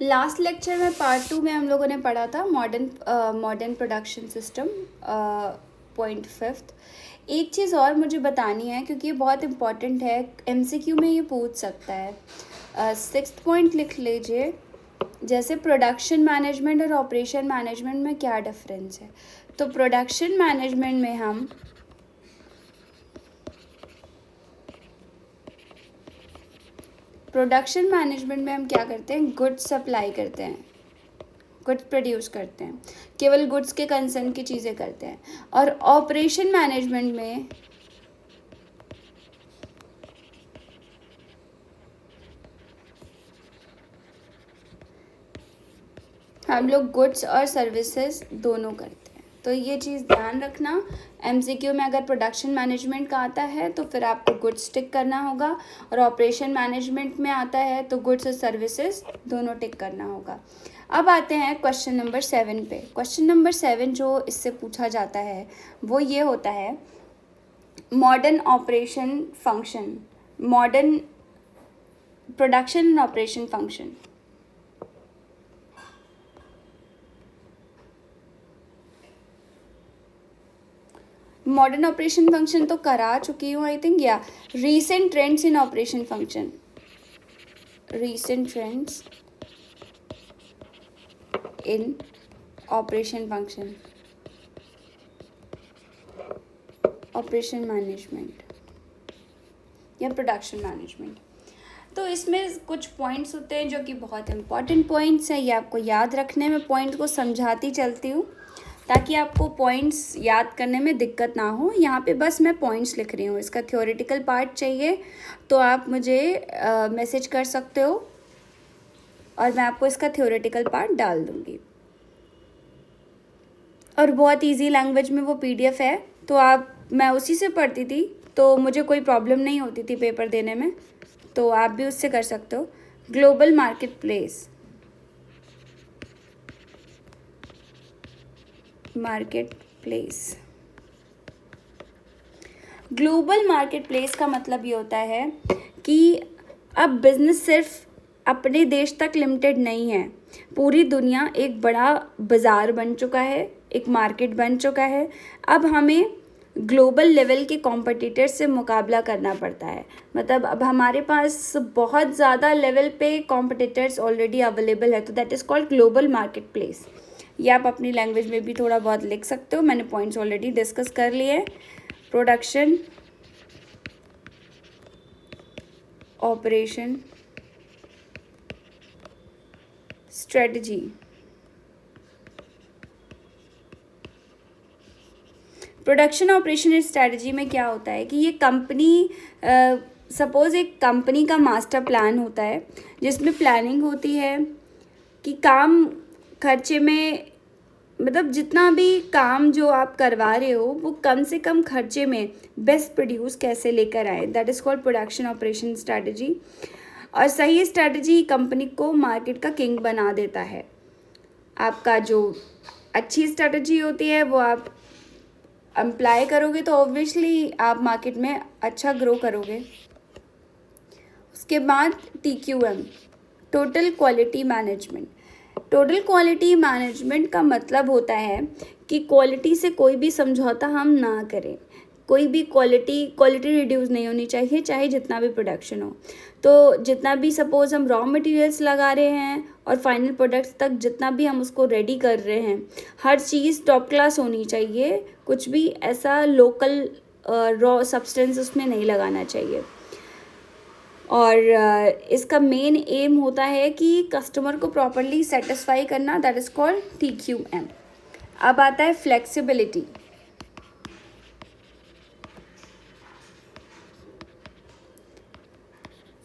Last lecture में part 2 में हम लोगों ने पढ़ा था मॉडर्न प्रोडक्शन सिस्टम पॉइंट 5। एक चीज़ और मुझे बतानी है क्योंकि ये बहुत इम्पॉर्टेंट है, एमसीक्यू में ये पूछ सकता है। 6th पॉइंट लिख लीजिए, जैसे प्रोडक्शन मैनेजमेंट और ऑपरेशन मैनेजमेंट में क्या डिफरेंस है। तो प्रोडक्शन मैनेजमेंट में हम क्या करते हैं, गुड्स सप्लाई करते हैं, गुड्स प्रोड्यूस करते हैं, केवल गुड्स के कंसर्न की चीज़ें करते हैं। और ऑपरेशन मैनेजमेंट में हम लोग गुड्स और सर्विसेज दोनों करते हैं। तो ये चीज़ ध्यान रखना, एमसीक्यू में अगर प्रोडक्शन मैनेजमेंट का आता है तो फिर आपको गुड्स टिक करना होगा, और ऑपरेशन मैनेजमेंट में आता है तो गुड्स और सर्विसेज दोनों टिक करना होगा। अब आते हैं क्वेश्चन नंबर 7 पे। क्वेश्चन नंबर 7 जो इससे पूछा जाता है वो ये होता है, modern operation function, modern production and operation function. Modern operation function तो करा चुकी हूँ आई थिंक, या recent trends in operation function, recent trends in operation function, operation management या प्रोडक्शन मैनेजमेंट। तो इसमें कुछ पॉइंट्स होते हैं जो कि बहुत इंपॉर्टेंट पॉइंट्स हैं, ये आपको याद रखने में, पॉइंट को समझाती चलती हूँ ताकि आपको पॉइंट्स याद करने में दिक्कत ना हो। यहाँ पे बस मैं पॉइंट्स लिख रही हूँ, इसका थ्योरेटिकल पार्ट चाहिए तो आप मुझे मैसेज कर सकते हो और मैं आपको इसका थ्योरेटिकल पार्ट डाल दूँगी। और बहुत इजी लैंग्वेज में वो पीडीएफ है, तो मैं उसी से पढ़ती थी तो मुझे कोई प्रॉब्लम नहीं होती थी पेपर देने में, तो आप भी उससे कर सकते हो। Global market place, global market place का मतलब ये होता है कि अब बिजनेस सिर्फ अपने देश तक लिमिटेड नहीं है, पूरी दुनिया एक बड़ा बाज़ार बन चुका है, एक मार्केट बन चुका है। अब हमें ग्लोबल लेवल के कॉम्पिटिटर्स से मुकाबला करना पड़ता है, मतलब अब हमारे पास बहुत ज़्यादा लेवल पे कॉम्पिटिटर्स ऑलरेडी अवेलेबल है, तो that is called global market place. ये आप अपनी लैंग्वेज में भी थोड़ा बहुत लिख सकते हो, मैंने पॉइंट्स ऑलरेडी डिस्कस कर लिए। Production, operation strategy, production operation and strategy में क्या होता है कि ये कंपनी, सपोज़ एक कंपनी का मास्टर प्लान होता है जिसमें प्लानिंग होती है कि काम खर्चे में, मतलब जितना भी काम जो आप करवा रहे हो वो कम से कम खर्चे में बेस्ट प्रोड्यूस कैसे लेकर आए, that is called production operation strategy. और सही स्ट्रेटजी कंपनी को मार्केट का किंग बना देता है। आपका जो अच्छी स्ट्रेटजी होती है वो आप अप्लाई करोगे तो ऑब्वियसली आप मार्केट में अच्छा ग्रो करोगे। उसके बाद TQM, total quality management. Total quality management का मतलब होता है कि क्वालिटी से कोई भी समझौता हम ना करें, कोई भी क्वालिटी रिड्यूस नहीं होनी चाहिए, चाहे जितना भी प्रोडक्शन हो। तो जितना भी सपोज़ हम रॉ मटेरियल्स लगा रहे हैं और फाइनल प्रोडक्ट्स तक जितना भी हम उसको रेडी कर रहे हैं, हर चीज़ टॉप क्लास होनी चाहिए, कुछ भी ऐसा लोकल रॉ सब्सटेंस उसमें नहीं लगाना चाहिए। और इसका मेन एम होता है कि कस्टमर को प्रॉपरली सेटिस्फाई करना, दैट इज़ कॉल्ड TQM। अब आता है फ्लेक्सिबिलिटी।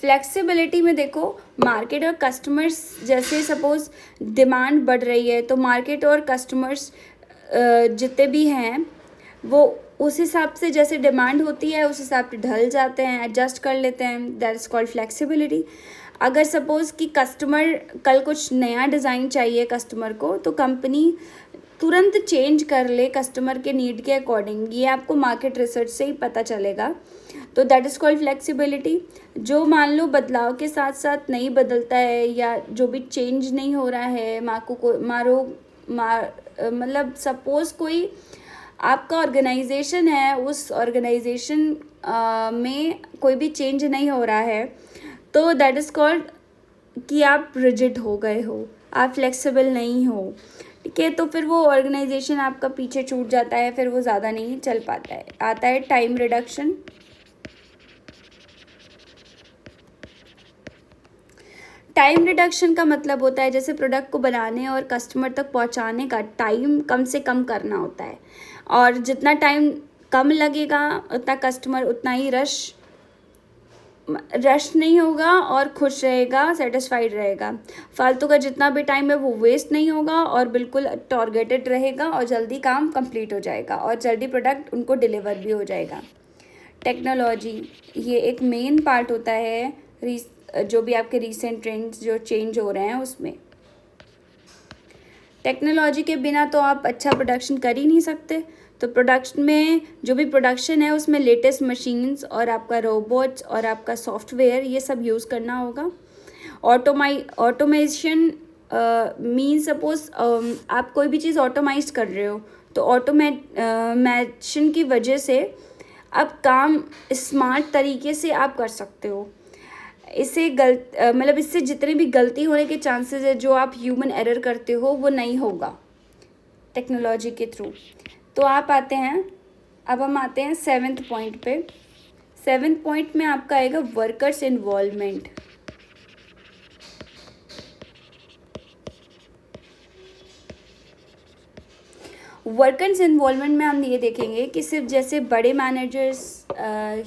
फ्लेक्सिबिलिटी में देखो, मार्केट और कस्टमर्स, जैसे सपोज़ डिमांड बढ़ रही है तो मार्केट और कस्टमर्स जितने भी हैं वो उस हिसाब से, जैसे डिमांड होती है उस हिसाब से ढल जाते हैं, एडजस्ट कर लेते हैं, दैट इज़ कॉल्ड फ्लेक्सिबिलिटी। अगर सपोज़ कि कस्टमर कल कुछ नया डिज़ाइन चाहिए कस्टमर को, तो कंपनी तुरंत चेंज कर ले कस्टमर के नीड के अकॉर्डिंग, ये आपको मार्केट रिसर्च से ही पता चलेगा। तो दैट इज़ कॉल्ड फ्लेक्सिबिलिटी। जो मान लो बदलाव के साथ साथ नहीं बदलता है या जो भी चेंज नहीं हो रहा है, मतलब सपोज़ कोई आपका ऑर्गेनाइजेशन है, उस ऑर्गेनाइजेशन में कोई भी चेंज नहीं हो रहा है, तो दैट इज़ कॉल्ड कि आप रिजिड हो गए हो, आप फ्लेक्सिबल नहीं हो, ठीक है। तो फिर वो ऑर्गेनाइजेशन आपका पीछे छूट जाता है, फिर वो ज़्यादा नहीं चल पाता है। आता है टाइम रिडक्शन। टाइम रिडक्शन का मतलब होता है जैसे प्रोडक्ट को बनाने और कस्टमर तक पहुंचाने का टाइम कम से कम करना होता है, और जितना टाइम कम लगेगा उतना कस्टमर उतना ही रश नहीं होगा और खुश रहेगा, सेटिस्फाइड रहेगा। फालतू का जितना भी टाइम है वो वेस्ट नहीं होगा और बिल्कुल टारगेटेड रहेगा और जल्दी काम कंप्लीट हो जाएगा और जल्दी प्रोडक्ट उनको डिलीवर भी हो जाएगा। टेक्नोलॉजी, ये एक मेन पार्ट होता है जो भी आपके रिसेंट ट्रेंड्स जो चेंज हो रहे हैं उसमें। टेक्नोलॉजी के बिना तो आप अच्छा प्रोडक्शन कर ही नहीं सकते। तो प्रोडक्शन में जो भी प्रोडक्शन है उसमें लेटेस्ट मशीन्स और आपका रोबोट्स और आपका सॉफ्टवेयर ये सब यूज़ करना होगा। ऑटोमेशन मीन सपोज आप कोई भी चीज़ ऑटोमाइज कर रहे हो तो ऑटोमेशन की वजह से अब काम स्मार्ट तरीके से आप कर सकते हो। इससे मतलब इससे जितने भी गलती होने के चांसेस है जो आप ह्यूमन एरर करते हो वो नहीं होगा टेक्नोलॉजी के थ्रू। तो अब हम आते हैं 7th पॉइंट पे। 7th पॉइंट में आपका आएगा वर्कर्स इन्वॉल्वमेंट। वर्कर्स इन्वॉल्वमेंट में हम ये देखेंगे कि सिर्फ जैसे बड़े मैनेजर्स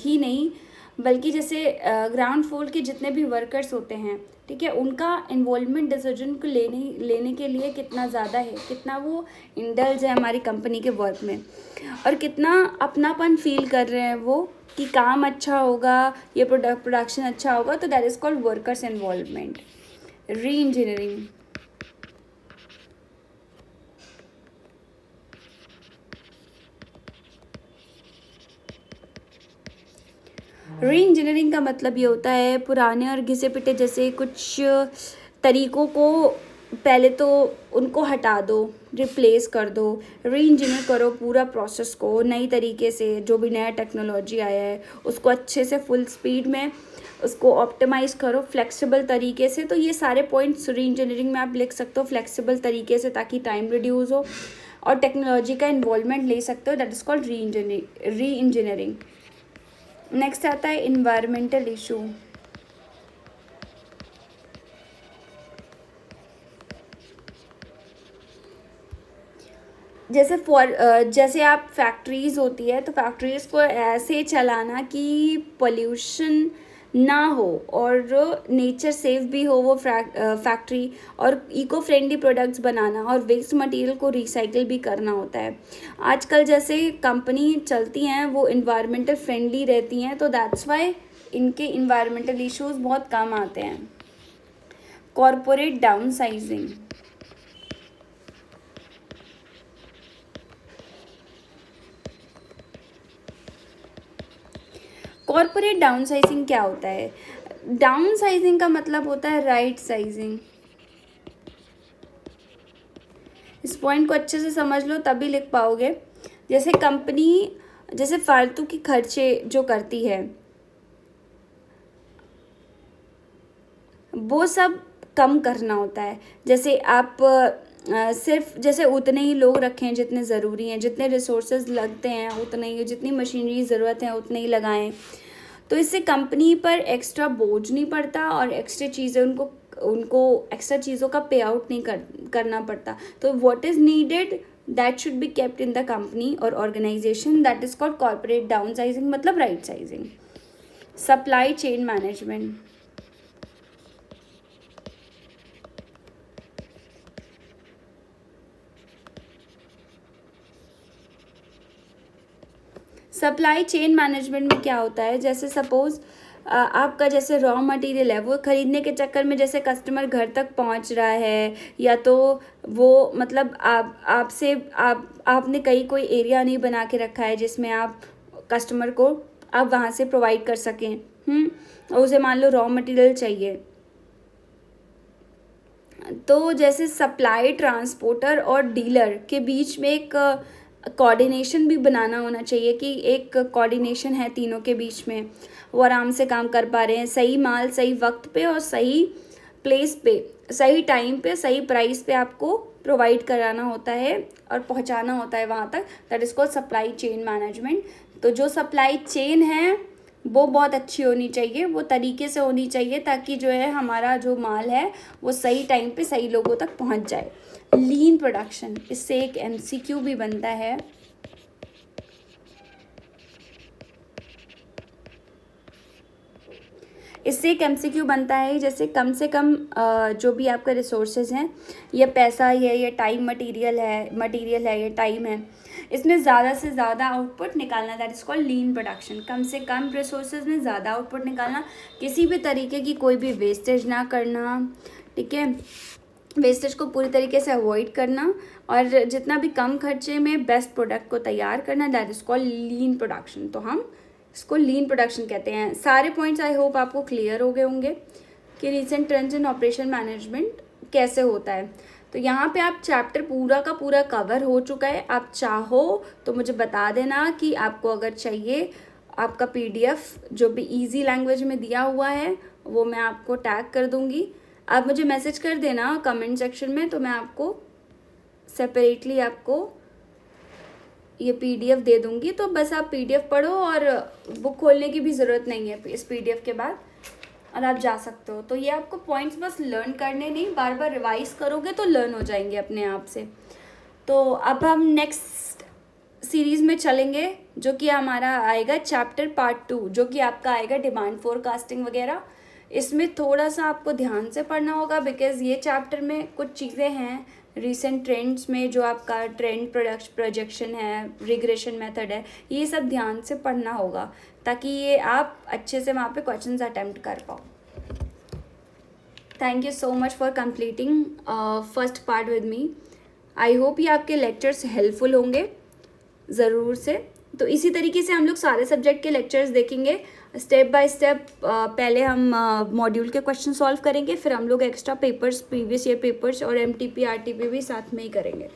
ही नहीं बल्कि जैसे ग्राउंड फ्लोर के जितने भी वर्कर्स होते हैं, ठीक है, उनका इन्वॉल्वमेंट डिसीजन को लेने के लिए कितना ज़्यादा है, कितना वो इंडल्ज है हमारी कंपनी के वर्क में और कितना अपनापन फील कर रहे हैं वो कि काम अच्छा होगा, ये प्रोडक्शन अच्छा होगा। तो that is called workers involvement. री इंजीनियरिंग, री इंजीनियरिंग का मतलब ये होता है पुराने और घिसे पिटे जैसे कुछ तरीकों को पहले तो उनको हटा दो, रिप्लेस कर दो, री इंजीनियर करो पूरा प्रोसेस को नई तरीके से। जो भी नया टेक्नोलॉजी आया है उसको अच्छे से फुल स्पीड में उसको ऑप्टिमाइज़ करो फ्लेक्सिबल तरीके से। तो ये सारे पॉइंट्स री इंजीनियरिंग में आप लिख सकते हो फ्लेक्सिबल तरीके से ताकि टाइम रिड्यूस हो और टेक्नोलॉजी का इन्वॉल्वमेंट ले सकते हो। दैट इज़ कॉल्ड री इंजीनियरिंग। नेक्स्ट आता है इन्वायरमेंटल इशू। जैसे आप फैक्ट्रीज़ होती है तो फैक्ट्रीज़ को ऐसे चलाना कि पोल्यूशन ना हो और नेचर सेफ भी हो वो फैक्ट्री, और इको फ्रेंडली प्रोडक्ट्स बनाना और वेस्ट मटेरियल को रिसाइकिल भी करना होता है। आजकल जैसे कंपनी चलती हैं वो इन्वायरमेंटल फ्रेंडली रहती हैं तो दैट्स वाई इनके इन्वायरमेंटल इश्यूज बहुत कम आते हैं। कॉरपोरेट डाउनसाइजिंग, कॉरपोरेट डाउनसाइजिंग क्या होता है? डाउनसाइजिंग का मतलब होता है राइट साइजिंग। इस पॉइंट को अच्छे से समझ लो तभी लिख पाओगे। जैसे कंपनी जैसे फालतू की खर्चे जो करती है वो सब कम करना होता है। जैसे आप सिर्फ जैसे उतने ही लोग रखें जितने ज़रूरी हैं, जितने रिसोर्सेज लगते हैं उतने ही, जितनी मशीनरी ज़रूरत है उतने ही लगाएं। तो इससे कंपनी पर एक्स्ट्रा बोझ नहीं पड़ता और एक्स्ट्रा चीज़ें उनको एक्स्ट्रा चीज़ों का पे आउट नहीं करना पड़ता। तो what is needed that should be kept in the company और organisation, that is called corporate downsizing मतलब right sizing. Supply chain management, supply chain management में क्या होता है? जैसे सपोज़ आपका जैसे रॉ मटेरियल है वो ख़रीदने के चक्कर में जैसे कस्टमर घर तक पहुंच रहा है, या तो वो मतलब आपने कहीं कोई एरिया नहीं बना के रखा है जिसमें आप कस्टमर को आप वहाँ से प्रोवाइड कर सकें। और उसे मान लो रॉ मटेरियल चाहिए, तो जैसे सप्लाई, ट्रांसपोर्टर और डीलर के बीच में एक कोऑर्डिनेशन भी बनाना होना चाहिए कि एक कोऑर्डिनेशन है तीनों के बीच में, वो आराम से काम कर पा रहे हैं, सही माल सही वक्त पे और सही प्लेस पे सही टाइम पे सही प्राइस पे आपको प्रोवाइड कराना होता है और पहुंचाना होता है वहाँ तक। That is called supply chain management. तो जो सप्लाई चेन है वो बहुत अच्छी होनी चाहिए, वो तरीके से होनी चाहिए ताकि जो है हमारा जो माल है वो सही टाइम पे सही लोगों तक पहुंच जाए। लीन प्रोडक्शन, इससे एक MCQ भी बनता है। इससे एक MCQ बनता है, जैसे कम से कम जो भी आपका रिसोर्सेज हैं, ये पैसा है, ये टाइम मटेरियल है, ये टाइम है, इसमें ज़्यादा से ज़्यादा आउटपुट निकालना। That is called lean production. कम से कम रिसोर्सेज में ज़्यादा आउटपुट निकालना, किसी भी तरीके की कोई भी वेस्टेज ना करना, ठीक है, वेस्टेज को पूरी तरीके से अवॉइड करना और जितना भी कम खर्चे में बेस्ट प्रोडक्ट को तैयार करना। That is called lean production. तो हम इसको लीन प्रोडक्शन कहते हैं। सारे पॉइंट्स आई होप आपको क्लियर हो गए होंगे कि recent trends in operation management कैसे होता है। तो यहाँ पे आप चैप्टर पूरा का पूरा कवर हो चुका है। आप चाहो तो मुझे बता देना कि आपको अगर चाहिए आपका PDF जो भी इजी लैंग्वेज में दिया हुआ है वो मैं आपको टैग कर दूँगी। आप मुझे मैसेज कर देना कमेंट सेक्शन में, तो मैं आपको सेपरेटली आपको ये PDF दे दूँगी। तो बस आप PDF पढ़ो और बुक खोलने की भी ज़रूरत नहीं है इस PDF के बाद, और आप जा सकते हो। तो ये आपको पॉइंट्स बस लर्न करने नहीं, बार बार रिवाइज करोगे तो लर्न हो जाएंगे अपने आप से। तो अब हम नेक्स्ट सीरीज़ में चलेंगे जो कि हमारा आएगा चैप्टर पार्ट 2, जो कि आपका आएगा डिमांड फोरकास्टिंग वगैरह। इसमें थोड़ा सा आपको ध्यान से पढ़ना होगा बिकॉज़ ये चैप्टर में कुछ चीज़ें हैं रिसेंट ट्रेंड्स में, जो आपका ट्रेंड प्रोजेक्शन है, रिग्रेशन मेथड है, ये सब ध्यान से पढ़ना होगा ताकि ये आप अच्छे से वहाँ पे क्वेश्चंस अटेम्प्ट कर पाओ। Thank you so much for completing first part with me. I hope ये आपके लेक्चर्स हेल्पफुल होंगे ज़रूर से। तो इसी तरीके से हम लोग सारे सब्जेक्ट के लेक्चर्स देखेंगे स्टेप बाय स्टेप। पहले हम मॉड्यूल के क्वेश्चन सॉल्व करेंगे, फिर हम लोग extra papers, previous year papers और MTP RTP भी साथ में ही करेंगे।